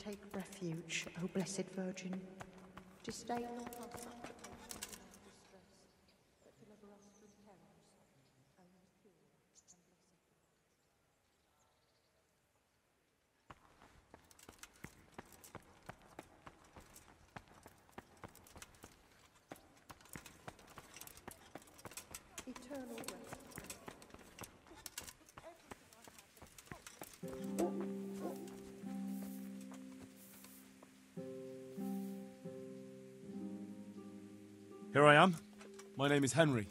take refuge, O Blessed Virgin. Disdain not our supplications in our distress, but deliver us from terrors, only pure and blessed. Eternal rest. Here I am. My name is Henry.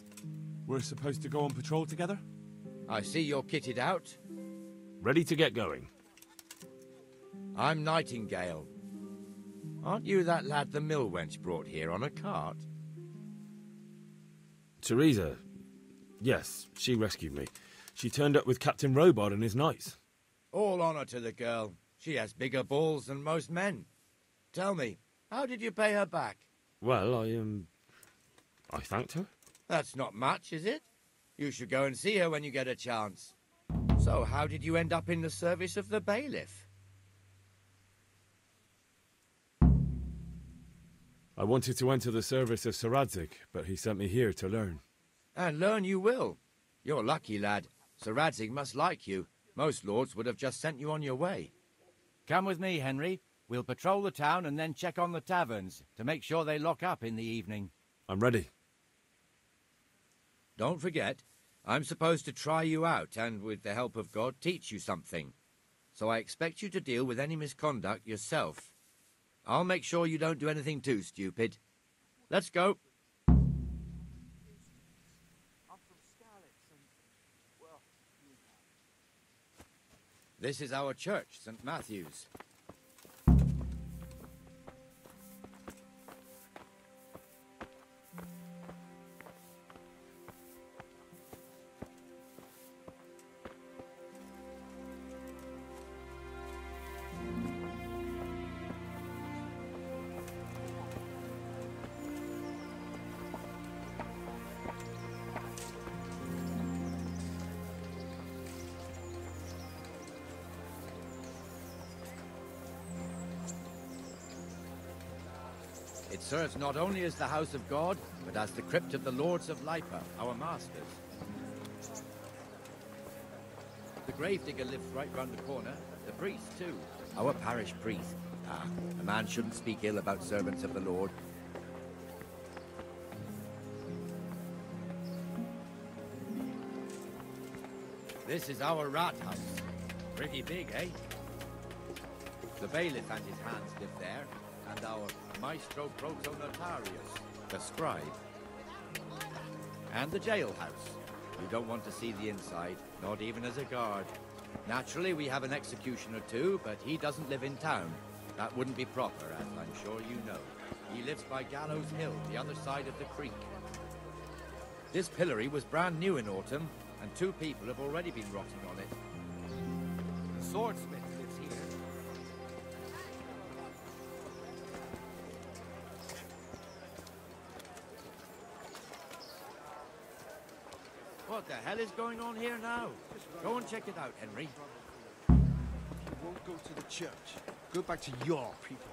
We're supposed to go on patrol together? I see you're kitted out. Ready to get going. I'm Nightingale. Aren't you that lad the mill wench brought here on a cart? Teresa. Yes, she rescued me. She turned up with Captain Robard and his knights. All honor to the girl. She has bigger balls than most men. Tell me, how did you pay her back? Well, I thanked her. That's not much, is it? You should go and see her when you get a chance. So, how did you end up in the service of the bailiff? I wanted to enter the service of Sir Radzig, but he sent me here to learn. And learn you will. You're lucky, lad. Sir Radzig must like you. Most lords would have just sent you on your way. Come with me, Henry. We'll patrol the town and then check on the taverns to make sure they lock up in the evening. I'm ready. Don't forget, I'm supposed to try you out and, with the help of God, teach you something. So I expect you to deal with any misconduct yourself. I'll make sure you don't do anything too stupid. Let's go. This is our church, St. Matthew's. It serves not only as the house of God, but as the crypt of the lords of Lipa, our masters. The gravedigger lives right round the corner. The priest, too. Our parish priest. Ah, a man shouldn't speak ill about servants of the Lord. This is our rat house. Pretty big, eh? The bailiff and his hands live there, and our maestro protonotarius, the scribe. And the jailhouse. You don't want to see the inside, not even as a guard. Naturally, we have an executioner too, but he doesn't live in town. That wouldn't be proper, as I'm sure you know. He lives by Gallows Hill, the other side of the creek. This pillory was brand new in autumn, and 2 people have already been rotting on it. The swordsmith lives here. What the hell is going on here now? Go and check it out, Henry. You won't go to the church. Go back to your people.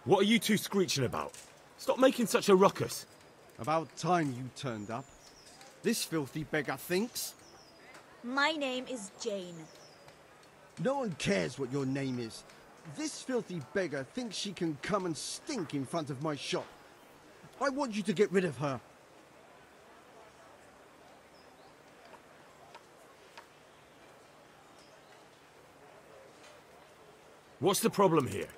What are you two screeching about? Stop making such a ruckus. About time you turned up. This filthy beggar thinks. My name is Jane. No one cares what your name is. This filthy beggar thinks she can come and stink in front of my shop. I want you to get rid of her. What's the problem here?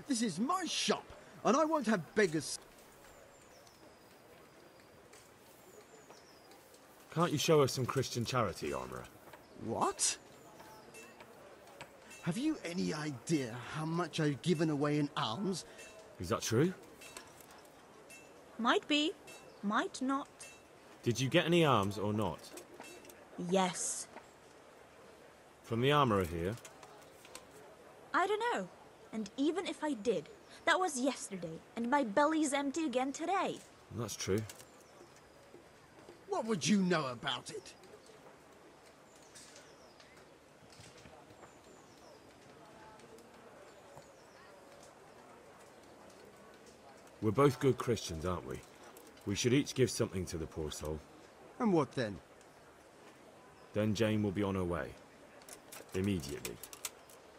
This is my shop, and I won't have beggars. Can't you show us some Christian charity, Armourer? What? Have you any idea how much I've given away in alms? Is that true? Might be, might not. Did you get any arms or not? Yes. From the Armourer here? I don't know. And even if I did, that was yesterday, and my belly's empty again today. That's true. What would you know about it? We're both good Christians, aren't we? We should each give something to the poor soul. And what then? Then Jane will be on her way. Immediately.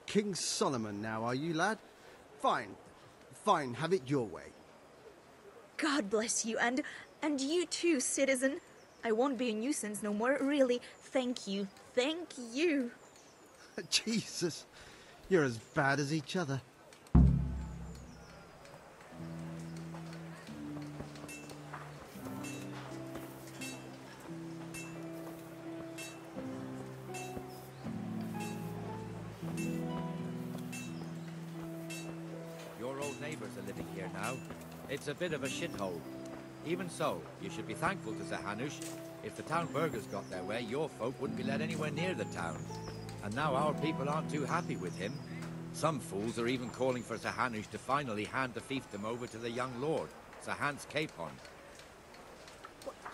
King Solomon now, are you, lad? Fine. Fine, have it your way. God bless you, and you too, citizen. I won't be a nuisance no more, really. Thank you. Thank you. Jesus, you're as bad as each other. Your old neighbours are living here now. It's a bit of a shithole. Even so, you should be thankful to Sir Hanush. If the town burghers got their way, your folk wouldn't be let anywhere near the town. And now our people aren't too happy with him. Some fools are even calling for Sir Hanush to finally hand the fiefdom over to the young lord, Sir Hans Capon.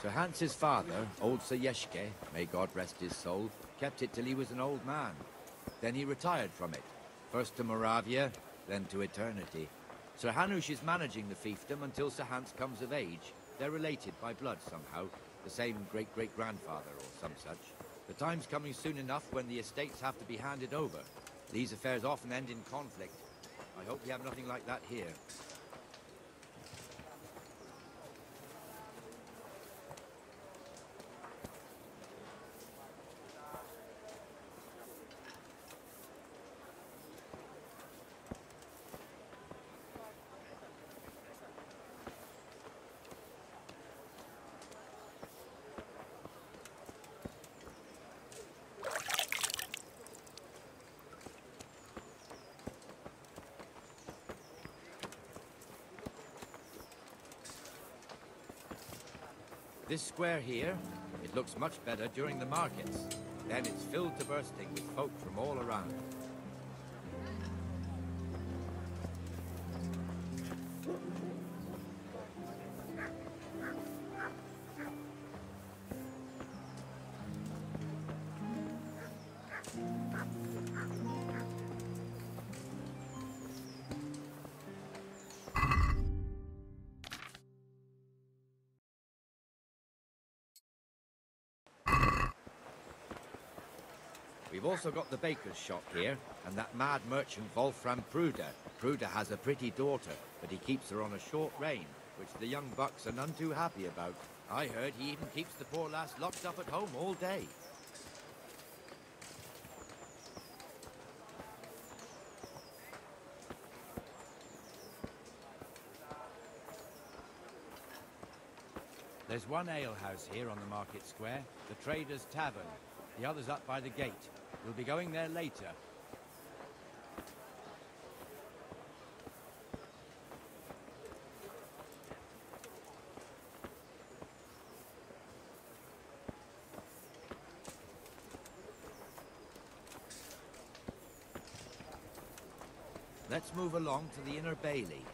Sir Hans's father, old Sir Yeshke, may God rest his soul, kept it till he was an old man. Then he retired from it, first to Moravia, then to eternity. Sir Hanush is managing the fiefdom until Sir Hans comes of age. They're related by blood somehow, the same great-great-grandfather or some such. The time's coming soon enough when the estates have to be handed over. These affairs often end in conflict. I hope we have nothing like that here. This square here, it looks much better during the markets. Then it's filled to bursting with folk from all around. We've also got the baker's shop here, and that mad merchant Wolfram Pruder. Pruder has a pretty daughter, but he keeps her on a short rein, which the young bucks are none too happy about. I heard he even keeps the poor lass locked up at home all day. There's one alehouse here on the market square, the Trader's Tavern. The other's up by the gate. We'll be going there later. Let's move along to the Inner Bailey.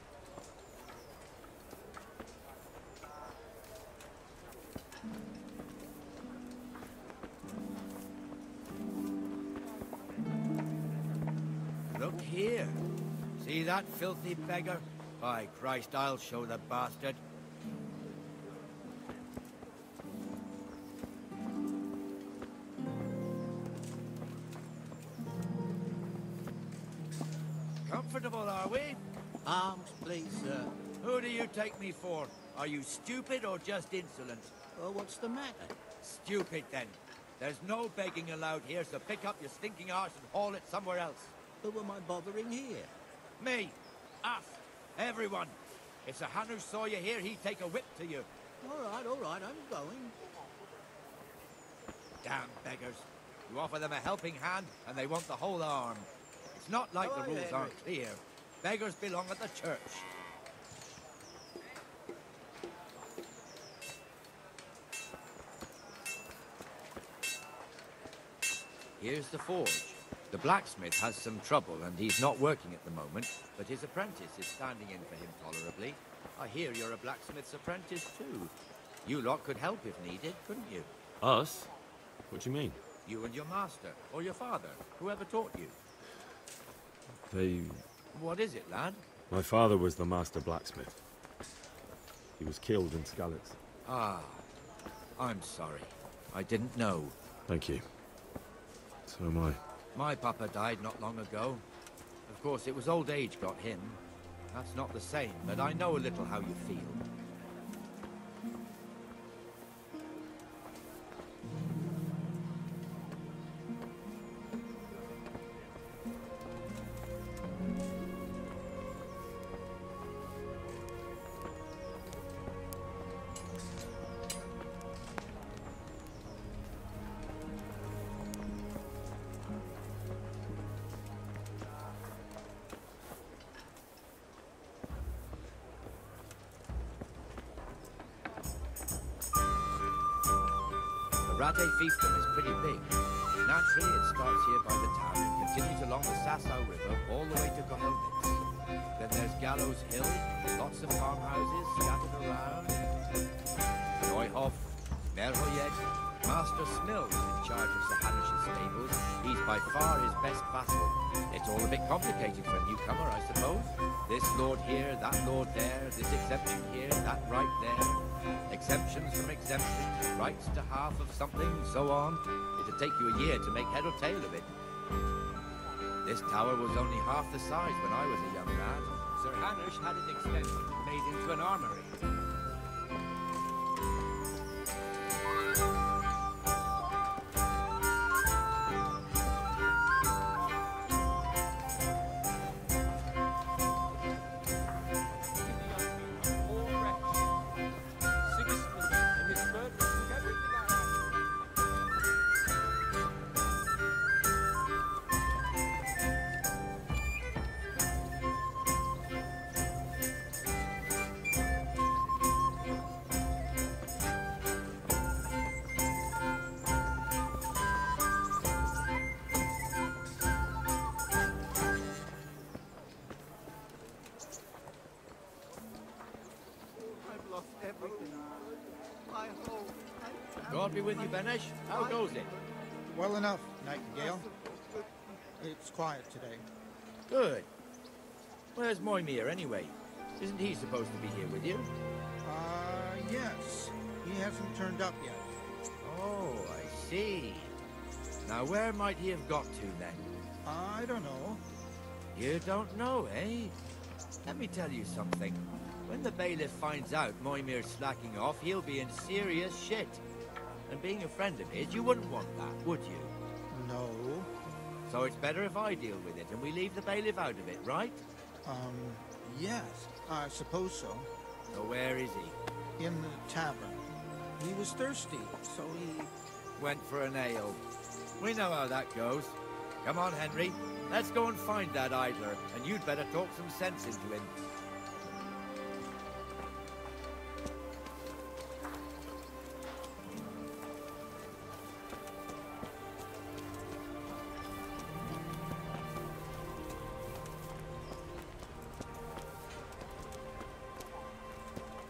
Look here. See that filthy beggar? By Christ, I'll show the bastard. Comfortable, are we? Arms, please, sir. Who do you take me for? Are you stupid or just insolent? Oh, what's the matter? Stupid, then. There's no begging allowed here, so pick up your stinking arse and haul it somewhere else. Who am I bothering here? Me. Us. Everyone. If Sir Hanush saw you here, he'd take a whip to you. All right, I'm going. Damn beggars. You offer them a helping hand, and they want the whole arm. It's not like the rules aren't clear. Beggars belong at the church. Here's the forge. The blacksmith has some trouble and he's not working at the moment, but his apprentice is standing in for him tolerably. I hear you're a blacksmith's apprentice too. You lot could help if needed, couldn't you? Us? What do you mean? You and your master, or your father, whoever taught you. They... What is it, lad? My father was the master blacksmith. He was killed in Skalitz. Ah, I'm sorry. I didn't know. Thank you. So am I. My papa died not long ago. Of course, it was old age got him. That's not the same, but I know a little how you feel. The Rattay fiefdom is pretty big. Naturally, it starts here by the town and continues along the Sasau River all the way to Gohelnitz. Then there's Gallows Hill, lots of farmhouses scattered around. Neuhof, Merhoyed, Master Smills in charge of Sir Hanish's stables. He's by far his best vassal. It's all a bit complicated for a newcomer, I suppose. This lord here, that lord there, this exemption here, that right there. Exemptions from exemptions, rights to half of something, so on. It'd take you a year to make head or tail of it. This tower was only half the size when I was a young lad. Sir Hanish had it extended and made into an armory. God be with you, Benesh. How goes it? Well enough, Nightingale. It's quiet today. Good. Where's Moimir, anyway? Isn't he supposed to be here with you? Yes. He hasn't turned up yet. Oh, I see. Now, where might he have got to, then? I don't know. You don't know, eh? Let me tell you something. When the bailiff finds out Moimir's slacking off, he'll be in serious shit. And being a friend of his, you wouldn't want that, would you? No. So it's better if I deal with it and we leave the bailiff out of it, right? Yes. I suppose so. So where is he? In the tavern. He was thirsty, so he... Went for an ale. We know how that goes. Come on, Henry. Let's go and find that idler, and you'd better talk some sense into him.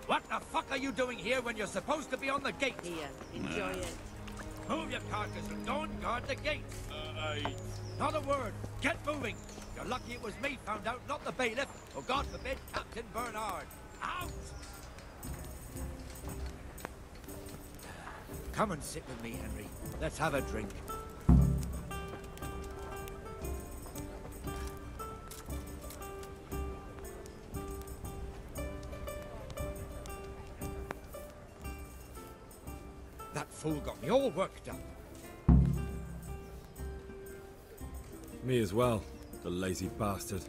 What the fuck are you doing here when you're supposed to be on the gate? Here, enjoy it. Move your carcass and don't guard the gate. Not a word. Get moving. You're lucky it was me found out, not the bailiff, or God forbid, Captain Bernard. Out! Come and sit with me, Henry. Let's have a drink. That fool got me all worked up. Me as well, the lazy bastard.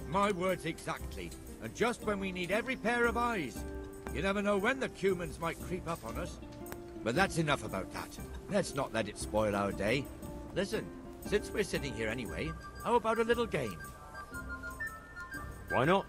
My words exactly. And just when we need every pair of eyes. You never know when the Cumans might creep up on us. But that's enough about that. Let's not let it spoil our day. Listen, since we're sitting here anyway, how about a little game? Why not?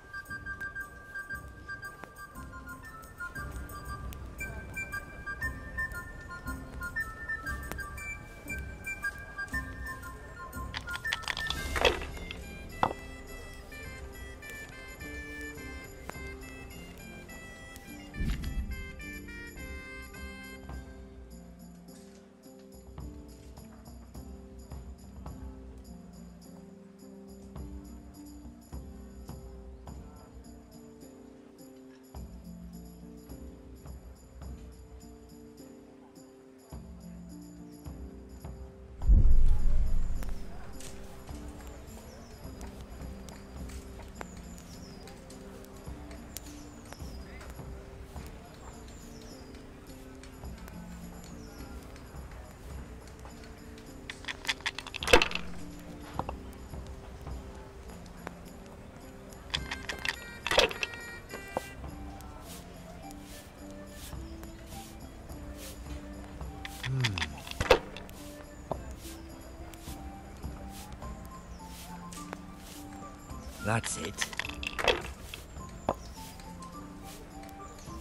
That's it.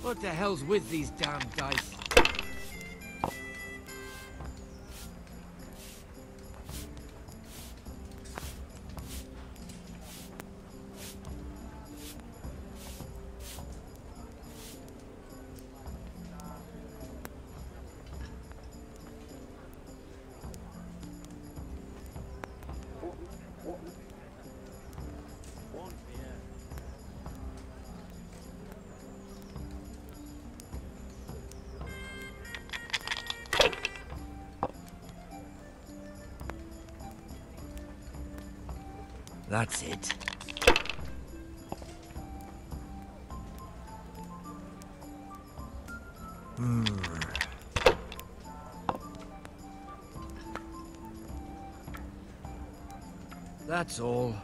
What the hell's with these damn dice? That's it. That's all.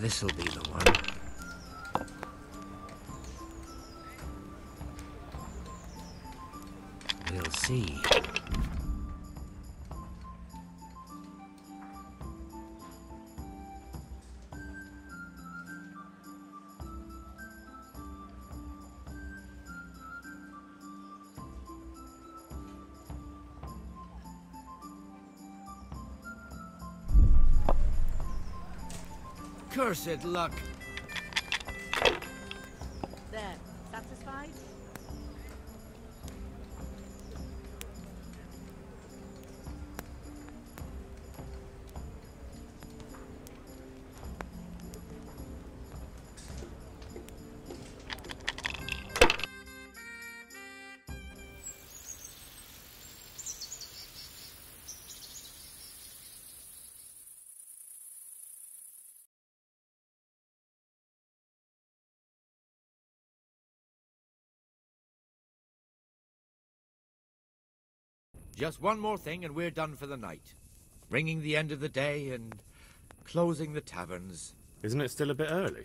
This'll be the one. We'll see. Cursed luck. There, satisfied? Just one more thing and we're done for the night. Ringing the end of the day and closing the taverns. Isn't it still a bit early?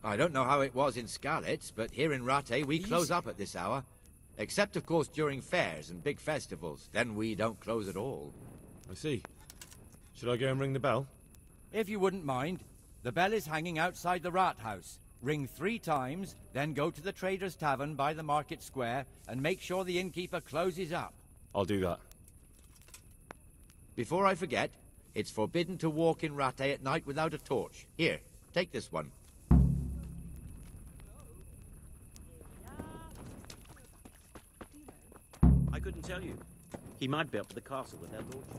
I don't know how it was in Skalitz, but here in Rattay we close up at this hour. Except, of course, during fairs and big festivals. Then we don't close at all. I see. Should I go and ring the bell? If you wouldn't mind, the bell is hanging outside the rat house. Ring 3 times, then go to the Trader's Tavern by the market square and make sure the innkeeper closes up. I'll do that. Before I forget, it's forbidden to walk in Rattay at night without a torch. Here, take this one. I couldn't tell you. He might be up at the castle with their lordships.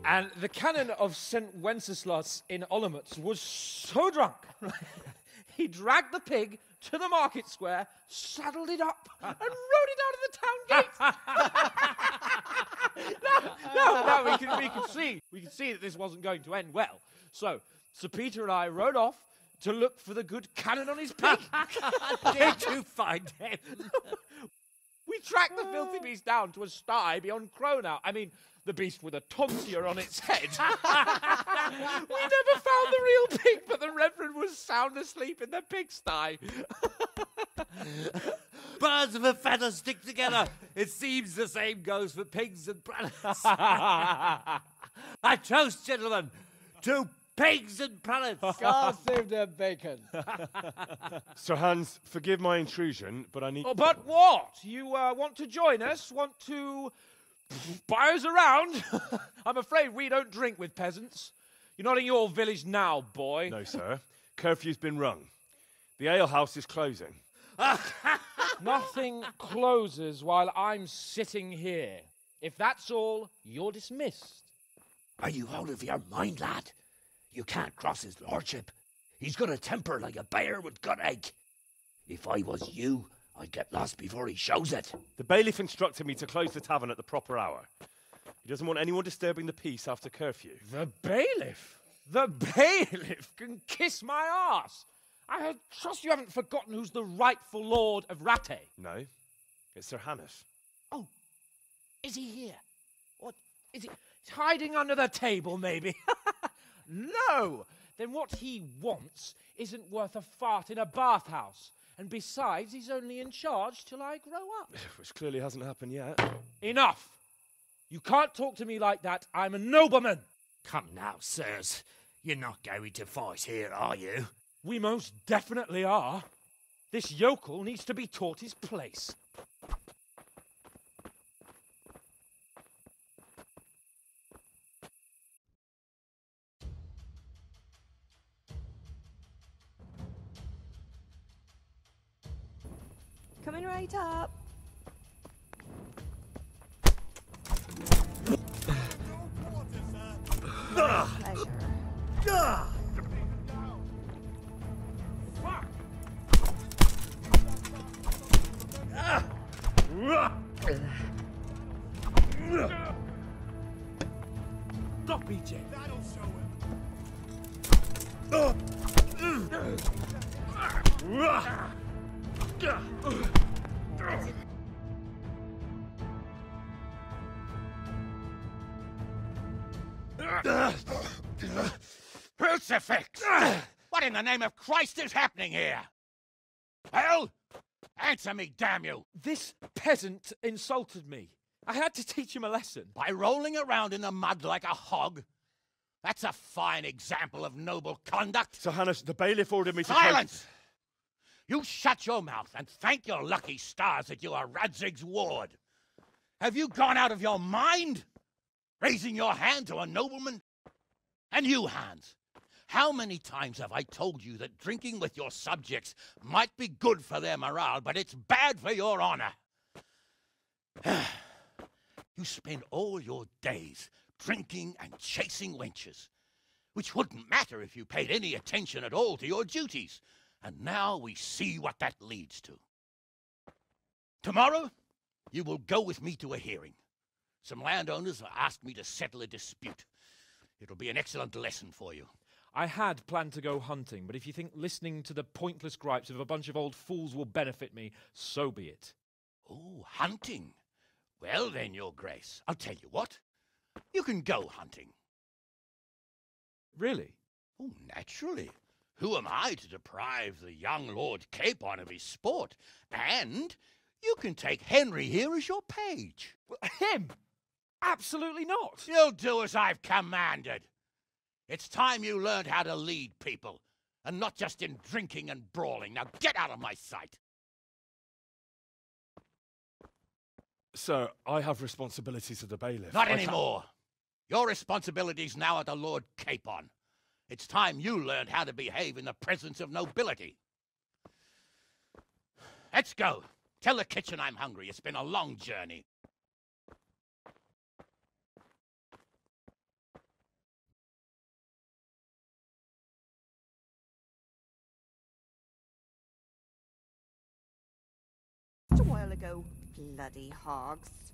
And the canon of St. Wenceslas in Olomouc was so drunk, he dragged the pig to the market square, saddled it up, and rode it out of the town gate. No, we can see that this wasn't going to end well. So, Sir Peter and I rode off to look for the good canon on his pig. Did you find him? We tracked the filthy beast down to a sty beyond Cronau. I mean, the beast with a tonsure on its head. We never found the real pig, but the Reverend was sound asleep in the pigsty. Birds of a feather stick together. It seems the same goes for pigs and prelates. I toast, gentlemen, to pigs and prelates. God save their bacon. Sir Hans, forgive my intrusion, but I need... Oh, but what? You want to join us? Want to buy us around? I'm afraid we don't drink with peasants. You're not in your village now, boy. No, sir. Curfew's been rung. The alehouse is closing. Nothing closes while I'm sitting here. If that's all, you're dismissed. Are you out of your mind, lad? You can't cross his lordship. He's got a temper like a bear with gut ache. If I was you, I'd get lost before he shows it. The bailiff instructed me to close the tavern at the proper hour. He doesn't want anyone disturbing the peace after curfew. The bailiff? The bailiff can kiss my arse. I trust you haven't forgotten who's the rightful lord of Rattay. No, it's Sir Hannes. Oh, is he here? What, is he hiding under the table, maybe? No! Then what he wants isn't worth a fart in a bathhouse. And besides, he's only in charge till I grow up. Which clearly hasn't happened yet. Enough! You can't talk to me like that. I'm a nobleman. Come now, sirs. You're not going to fight here, are you? We most definitely are. This yokel needs to be taught his place. Coming right up. Pleasure. Stop, BJ. That'll show him. Crucifix! What in the name of Christ is happening here? Well, answer me, damn you! This peasant insulted me. I had to teach him a lesson. By rolling around in the mud like a hog? That's a fine example of noble conduct. Sir Hannes, the bailiff ordered me to... Silence! You shut your mouth and thank your lucky stars that you are Radzig's ward. Have you gone out of your mind? Raising your hand to a nobleman? And you, Hans, how many times have I told you that drinking with your subjects might be good for their morale, but it's bad for your honor? You spend all your days drinking and chasing wenches, which wouldn't matter if you paid any attention at all to your duties. And now we see what that leads to. Tomorrow, you will go with me to a hearing. Some landowners have asked me to settle a dispute. It'll be an excellent lesson for you. I had planned to go hunting, but if you think listening to the pointless gripes of a bunch of old fools will benefit me, so be it. Oh, hunting. Well then, Your Grace, I'll tell you what. You can go hunting. Really? Oh, naturally. Who am I to deprive the young Lord Capon of his sport? And you can take Henry here as your page. Him? Absolutely not. You'll do as I've commanded. It's time you learned how to lead people, and not just in drinking and brawling. Now get out of my sight. Sir, I have responsibilities as the bailiff. Not anymore. Your responsibilities now are the Lord Capon. It's time you learned how to behave in the presence of nobility. Let's go. Tell the kitchen I'm hungry. It's been a long journey. while ago. Bloody hogs.